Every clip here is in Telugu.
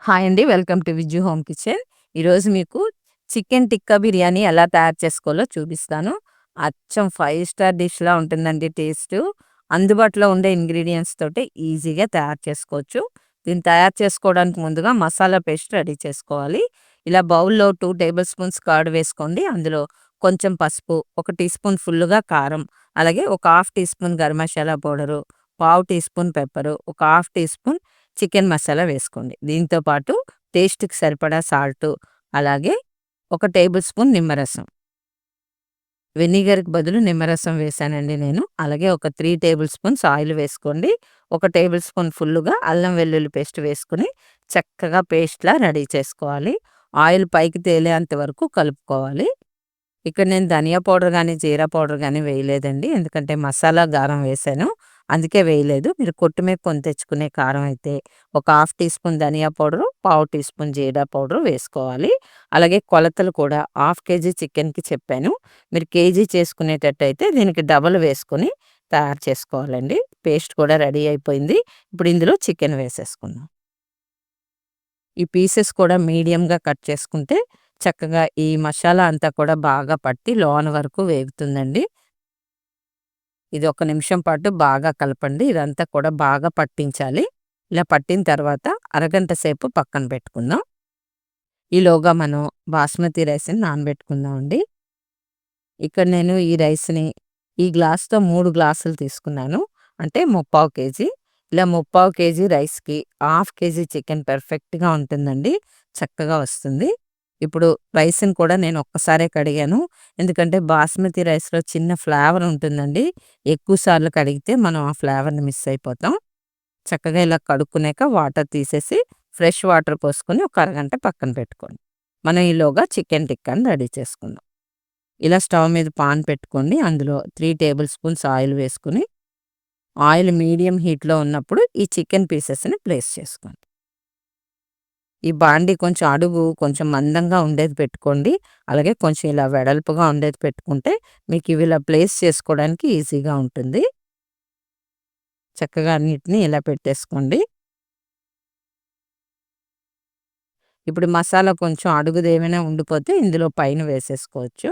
హాయ్ అండి. Welcome to Vijju home kitchen. ఈరోజు మీకు చికెన్ టిక్కా బిర్యానీ ఎలా తయారు చేసుకోవాలో చూపిస్తాను. అచ్చం 5 స్టార్ డిష్‌లా ఉంటుందండి టేస్టు. అందుబాటులో ఉండే ఇంగ్రీడియెంట్స్ తోటి ఈజీగా తయారు చేసుకోవచ్చు. దీన్ని తయారు చేసుకోవడానికి ముందుగా మసాలా పేస్ట్ రెడీ చేసుకోవాలి. ఇలా బౌల్‌లో 2 టేబుల్ స్పూన్స్ కర్డ్ వేసుకోండి. అందులో కొంచెం పసుపు, ఒక టీ స్పూన్ ఫుల్లుగా కారం, అలాగే ఒక half teaspoon garam masala powder, పావు టీ స్పూన్ పెప్పరు, ఒక half teaspoon chicken masala వేసుకోండి. దీంతో పాటు టేస్ట్‌కి సరిపడా సాల్టు, అలాగే ఒక టేబుల్ స్పూన్ నిమ్మరసం. వెనిగర్‌కి బదులు నిమ్మరసం వేశానండి నేను. అలాగే ఒక 3 టేబుల్ స్పూన్స్ ఆయిల్ వేసుకోండి. ఒక టేబుల్ స్పూన్ ఫుల్లుగా అల్లం వెల్లుల్లి పేస్ట్ వేసుకొని చక్కగా పేస్ట్‌లా రెడీ చేసుకోవాలి. ఆయిల్ పైకి తేలేంత వరకు కలుపుకోవాలి. ఇక్కడ నేను ధనియా పౌడర్ గానీ, జీరా పౌడర్ గానీ వేయలేదండి. ఎందుకంటే మసాలా కారం వేశాను. అందుకే వేయలేదు. మీరు కొట్టు మీద కొని తెచ్చుకునే కారం అయితే ఒక హాఫ్ టీ స్పూన్ ధనియా పౌడరు, పావు టీ స్పూన్ జీరా పౌడరు వేసుకోవాలి. అలాగే కొలతలు కూడా హాఫ్ కేజీ చికెన్‌కి చెప్పాను. మీరు కేజీ చేసుకునేటట్టయితే దీనికి డబల్ వేసుకొని తయారు చేసుకోవాలండి. పేస్ట్ కూడా రెడీ అయిపోయింది. ఇప్పుడు ఇందులో చికెన్ వేసేసుకుందాం. ఈ పీసెస్ కూడా మీడియంగా కట్ చేసుకుంటే చక్కగా ఈ మసాలా అంతా కూడా బాగా పట్టి లోన వరకు వేగుతుందండి. ఇది ఒక నిమిషం పాటు బాగా కలపండి. ఇదంతా కూడా బాగా పట్టించాలి. ఇలా పట్టిన తర్వాత అరగంట సేపు పక్కన పెట్టుకుందాం. ఈలోగా మనం బాస్మతి రైస్‌ని నానబెట్టుకుందామండి. ఇక్కడ నేను ఈ రైస్‌ని ఈ గ్లాస్‌తో 3 గ్లాసులు తీసుకున్నాను. అంటే ముప్పావు కేజీ. ఇలా ముప్పావు కేజీ రైస్‌కి హాఫ్ కేజీ చికెన్ పర్ఫెక్ట్‌గా ఉంటుందండి. చక్కగా వస్తుంది. ఇప్పుడు రైస్‌ని కూడా నేను ఒక్కసారే కడిగాను. ఎందుకంటే బాస్మతి రైస్‌లో చిన్న ఫ్లేవర్ ఉంటుందండి. ఎక్కువ సార్లు కడిగితే మనం ఆ ఫ్లేవర్‌ని మిస్ అయిపోతాం. చక్కగా ఇలా కడుక్కున్నాక వాటర్ తీసేసి ఫ్రెష్ వాటర్ పోసుకొని ఒక అరగంట పక్కన పెట్టుకోండి. మనం ఈలోగా చికెన్ టిక్కాని రెడీ చేసుకుందాం. ఇలా స్టవ్ మీద పాన్ పెట్టుకోండి. అందులో 3 టేబుల్ స్పూన్స్ ఆయిల్ వేసుకొని, ఆయిల్ మీడియం హీట్‌లో ఉన్నప్పుడు ఈ చికెన్ పీసెస్‌ని ప్లేస్ చేసుకోండి. ఈ బాండీ కొంచెం అడుగు కొంచెం మందంగా ఉండేది పెట్టుకోండి. అలాగే కొంచెం ఇలా వెడల్పుగా ఉండేది పెట్టుకుంటే మీకు ఇవి ఇలా ప్లేస్ చేసుకోవడానికి ఈజీగా ఉంటుంది. చక్కగా అన్నిటిని ఇలా పెట్టేసుకోండి. ఇప్పుడు మసాలా కొంచెం అడుగుదేమైనా ఉండిపోతే ఇందులో పైన వేసేసుకోవచ్చు.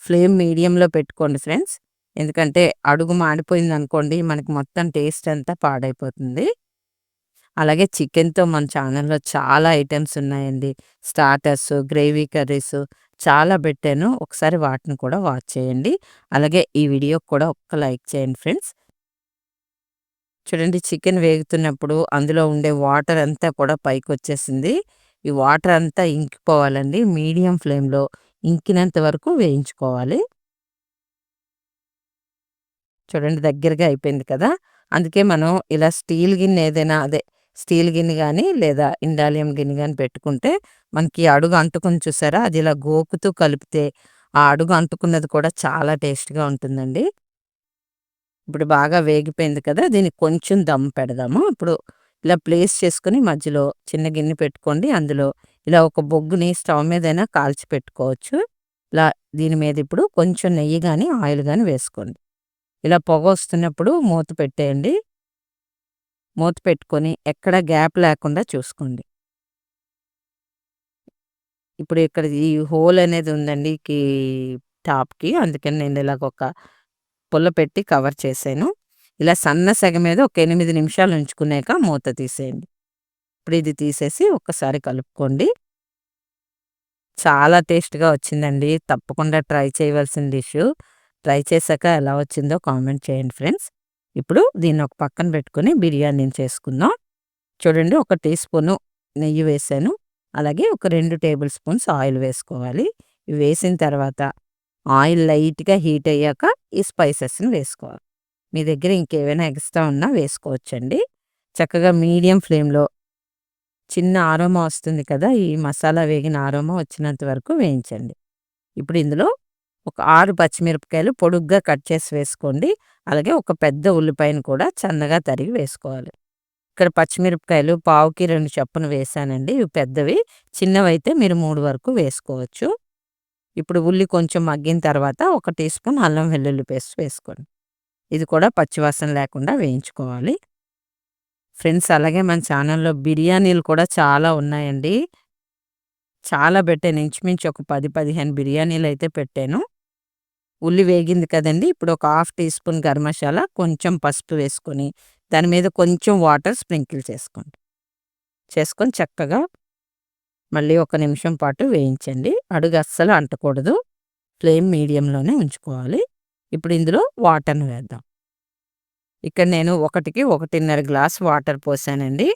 ఫ్లేమ్ మీడియంలో పెట్టుకోండి ఫ్రెండ్స్. ఎందుకంటే అడుగు మాడిపోయిందనుకోండి మనకి మొత్తం టేస్ట్ అంతా పాడైపోతుంది. అలాగే చికెన్‌తో మన ఛానల్‌లో చాలా ఐటెమ్స్ ఉన్నాయండి. స్టార్టర్స్, గ్రేవీ కర్రీస్ చాలా పెట్టాను. ఒకసారి వాటిని కూడా వాచ్ చేయండి. అలాగే ఈ వీడియోకి కూడా ఒక్క లైక్ చేయండి ఫ్రెండ్స్. చూడండి చికెన్ వేగుతున్నప్పుడు అందులో ఉండే వాటర్ అంతా కూడా పైకొచ్చేసింది. ఈ వాటర్ అంతా ఇంకిపోవాలండి. మీడియం ఫ్లేమ్‌లో ఇంకినంత వరకు వేయించుకోవాలి. చూడండి దగ్గరగా అయిపోయింది కదా! అందుకే మనం ఇలా స్టీల్ గిన్నె ఏదైనా అదే స్టీల్ గిన్నె గానీ, లేదా ఇండాలియం గిన్నె గాని పెట్టుకుంటే, మనకి అడుగు అంటుకుంది చూసారా? అది ఇలా గోకుతూ కలిపితే, ఆ అడుగు అంటుకున్నది కూడా చాలా టేస్ట్‌గా ఉంటుందండి. ఇప్పుడు బాగా వేగిపోయింది కదా! దీనికి కొంచెం దమ్ పెడదాము. ఇప్పుడు ఇలా ప్లేస్ చేసుకొని మధ్యలో చిన్న గిన్నె పెట్టుకోండి. అందులో ఇలా ఒక బొగ్గుని స్టవ్ మీదైనా కాల్చి పెట్టుకోవచ్చు. ఇలా దీని మీద ఇప్పుడు కొంచెం నెయ్యి గాని, ఆయిల్ గాని వేసుకోండి. ఇలా పొగొస్తున్నప్పుడు మూత పెట్టేయండి. మూత పెట్టుకొని ఎక్కడ గ్యాప్ లేకుండా చూసుకోండి. ఇప్పుడు ఇక్కడ ఈ హోల్ అనేది ఉందండి టాప్‌కి. అందుకని నేను ఇలాగ ఒక పుల్ల పెట్టి కవర్ చేశాను. ఇలా సన్న సెగ మీద ఒక 8 నిమిషాలు ఉంచుకున్నాక మూత తీసేయండి. ఇప్పుడు ఇది తీసేసి ఒక్కసారి కలుపుకోండి. చాలా టేస్ట్‌గా వచ్చిందండి. తప్పకుండా ట్రై చేయవలసిన డిషు. ట్రై చేశాక ఎలా వచ్చిందో కామెంట్ చేయండి ఫ్రెండ్స్. ఇప్పుడు దీన్ని ఒక పక్కన పెట్టుకొని బిర్యానీని చేసుకుందాం. చూడండి ఒక టీ స్పూను నెయ్యి వేశాను. అలాగే ఒక 2 టేబుల్ స్పూన్స్ ఆయిల్ వేసుకోవాలి. ఇవి వేసిన తర్వాత ఆయిల్ లైట్‌గా హీట్ అయ్యాక ఈ స్పైసెస్‌ని వేసుకోవాలి. మీ దగ్గర ఇంకేవైనా ఎక్స్ట్రా ఉన్నా వేసుకోవచ్చండి. చక్కగా మీడియం ఫ్లేమ్‌లో చిన్న అరోమా వస్తుంది కదా! ఈ మసాలా వేగిన అరోమా వచ్చినంత వరకు వేయించండి. ఇప్పుడు ఇందులో ఒక 6 పచ్చిమిరపకాయలు పొడుగ్గా కట్ చేసి వేసుకోండి. అలాగే ఒక పెద్ద ఉల్లిపాయను కూడా సన్నగా తరిగి వేసుకోవాలి. ఇక్కడ పచ్చిమిరపకాయలు పావుకి 2 చొప్పున వేశానండి. ఇవి పెద్దవి. చిన్నవైతే మీరు 3 వరకు వేసుకోవచ్చు. ఇప్పుడు ఉల్లి కొంచెం మగ్గిన తర్వాత ఒక టీ స్పూన్ అల్లం వెల్లుల్లి పేస్ట్ వేసుకోండి. ఇది కూడా పచ్చివాసన లేకుండా వేయించుకోవాలి. ఫ్రెండ్స్ అలాగే మన ఛానల్‌లో బిర్యానీలు కూడా చాలా ఉన్నాయండి. చాలా పెట్టాను. ఇంచుమించు ఒక 10, 15 బిర్యానీలయితే పెట్టాను. ఉల్లి వేగింది కదండీ! ఇప్పుడు ఒక half teaspoon garam masala, కొంచెం పసుపు వేసుకొని, దాని మీద కొంచెం వాటర్ స్ప్రింకిల్ చేసుకోండి. చేసుకొని చక్కగా మళ్ళీ ఒక నిమిషం పాటు వేయించండి. అడుగు అస్సలు అంటకూడదు. ఫ్లేమ్ మీడియంలోనే ఉంచుకోవాలి. ఇప్పుడు ఇందులో వాటర్‌ని వేద్దాం. ఇక్కడ నేను 1కి 1.5 గ్లాస్ వాటర్ పోసానండి.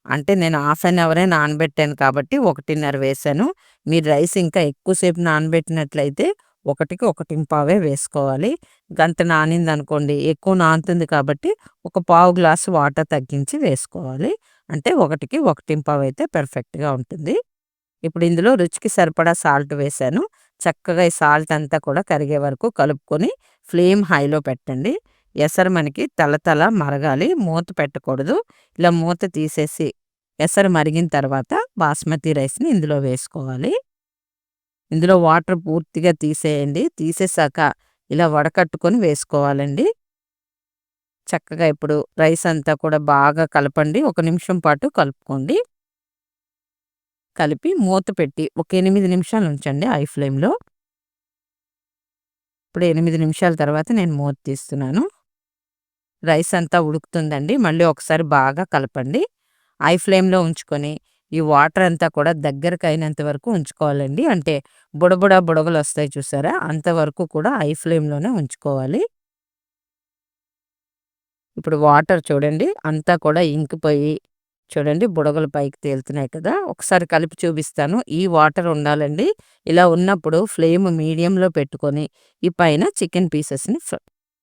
అంటే నేను హాఫ్ అన్ అవరే నానబెట్టాను కాబట్టి 1.5 వేశాను. మీరు రైస్ ఇంకా ఎక్కువ సేపు నానబెట్టినట్లయితే 1కి 1.25 వేసుకోవాలి. గంట నానిందనుకోండి ఎక్కువ నానుతుంది కాబట్టి ఒక పావు గ్లాసు వాటర్ తగ్గించి వేసుకోవాలి. అంటే 1కి 1.25 అయితే పర్ఫెక్ట్‌గా ఉంటుంది. ఇప్పుడు ఇందులో రుచికి సరిపడా సాల్ట్ వేశాను. చక్కగా ఈ సాల్ట్ అంతా కూడా కరిగే వరకు కలుపుకొని ఫ్లేమ్ హైలో పెట్టండి. ఎసరు మనకి తళతళ మరగాలి. మూత పెట్టకూడదు. ఇలా మూత తీసేసి ఎసరు మరిగిన తర్వాత బాస్మతి రైస్‌ని ఇందులో వేసుకోవాలి. ఇందులో వాటర్ పూర్తిగా తీసేయండి. తీసేసాక ఇలా వడకట్టుకొని వేసుకోవాలండి. చక్కగా ఇప్పుడు రైస్ అంతా కూడా బాగా కలపండి. ఒక నిమిషం పాటు కలుపుకోండి. కలిపి మూత పెట్టి ఒక 8 నిమిషాలు ఉంచండి హై ఫ్లేమ్‌లో. ఇప్పుడు 8 నిమిషాల తర్వాత నేను మూత తీస్తున్నాను. రైస్ అంతా ఉడుకుతుందండి. మళ్ళీ ఒకసారి బాగా కలపండి. హై ఫ్లేమ్‌లో ఉంచుకొని ఈ వాటర్ అంతా కూడా దగ్గరకయినంత వరకు ఉంచుకోవాలండి. అంటే బుడగలొస్తాయి చూసారా? అంతవరకు కూడా హై ఫ్లేమ్‌లోనే ఉంచుకోవాలి. ఇప్పుడు వాటర్ చూడండి అంతా కూడా ఇంకిపోయి చూడండి బుడగలు పైకి తేలుతున్నాయి కదా! ఒకసారి కలిపి చూపిస్తాను. ఈ వాటర్ ఉండాలండి. ఇలా ఉన్నప్పుడు ఫ్లేమ్ మీడియంలో పెట్టుకొని ఈ పైన చికెన్ పీసెస్‌ని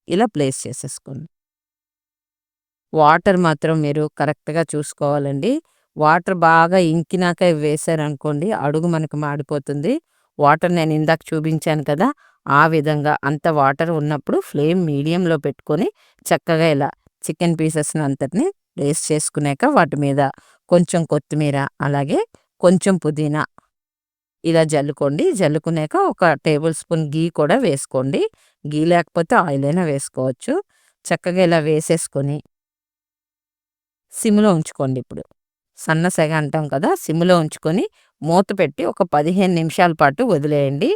ఇలా ప్లేస్ చేసేసుకోండి. వాటర్ మాత్రం మీరు కరెక్ట్‌గా చూసుకోవాలండి. వాటర్ బాగా ఇంకినాక వేశారనుకోండి అడుగు మనకు మాడిపోతుంది. వాటర్ నేను ఇందాక చూపించాను కదా! ఆ విధంగా అంత వాటర్ ఉన్నప్పుడు ఫ్లేమ్ మీడియంలో పెట్టుకొని చక్కగా ఇలా చికెన్ పీసెస్‌ని అంతటిని ప్లేస్ చేసుకున్నాక వాటి మీద కొంచెం కొత్తిమీర, అలాగే కొంచెం పుదీనా ఇలా జల్లుకోండి. జల్లుకున్నాక ఒక టేబుల్ స్పూన్ ఘీ కూడా వేసుకోండి. ఘీ లేకపోతే ఆయిల్ అయినా వేసుకోవచ్చు. చక్కగా ఇలా వేసేసుకొని సిమ్‌లో ఉంచుకోండి ఇప్పుడు. సన్న సెగ అంటాం కదా! సిమ్‌లో ఉంచుకొని మూత పెట్టి ఒక 15 నిమిషాల పాటు వదిలేయండి.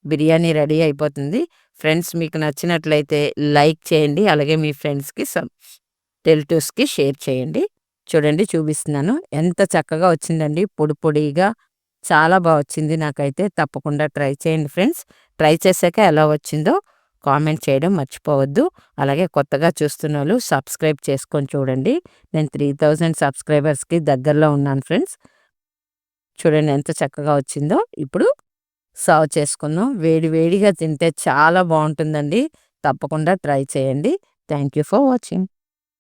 బిర్యానీ రెడీ అయిపోతుంది. ఫ్రెండ్స్ మీకు నచ్చినట్లయితే లైక్ చేయండి. అలాగే మీ ఫ్రెండ్స్‌కి రిలేటివ్స్‌కి షేర్ చేయండి. చూడండి చూపిస్తున్నాను. ఎంత చక్కగా వచ్చిందండి పొడి పొడిగా. చాలా వచ్చింది నాకైతే. తప్పకుండా ట్రై చేయండి ఫ్రెండ్స్. ట్రై చేశాక ఎలా వచ్చిందో కామెంట్ చేయడం మర్చిపోవద్దు. అలాగే కొత్తగా చూస్తున్నోళ్ళు సబ్స్క్రైబ్ చేసుకొని చూడండి. నేను 3000 సబ్స్క్రైబర్స్‌కి దగ్గరలో ఉన్నాను ఫ్రెండ్స్. చూడండి ఎంత చక్కగా వచ్చిందో. ఇప్పుడు సర్వ్ చేసుకుందాం. వేడి వేడిగా తింటే చాలా బావుంటుందండి. తప్పకుండా ట్రై చేయండి. Thank you for watching.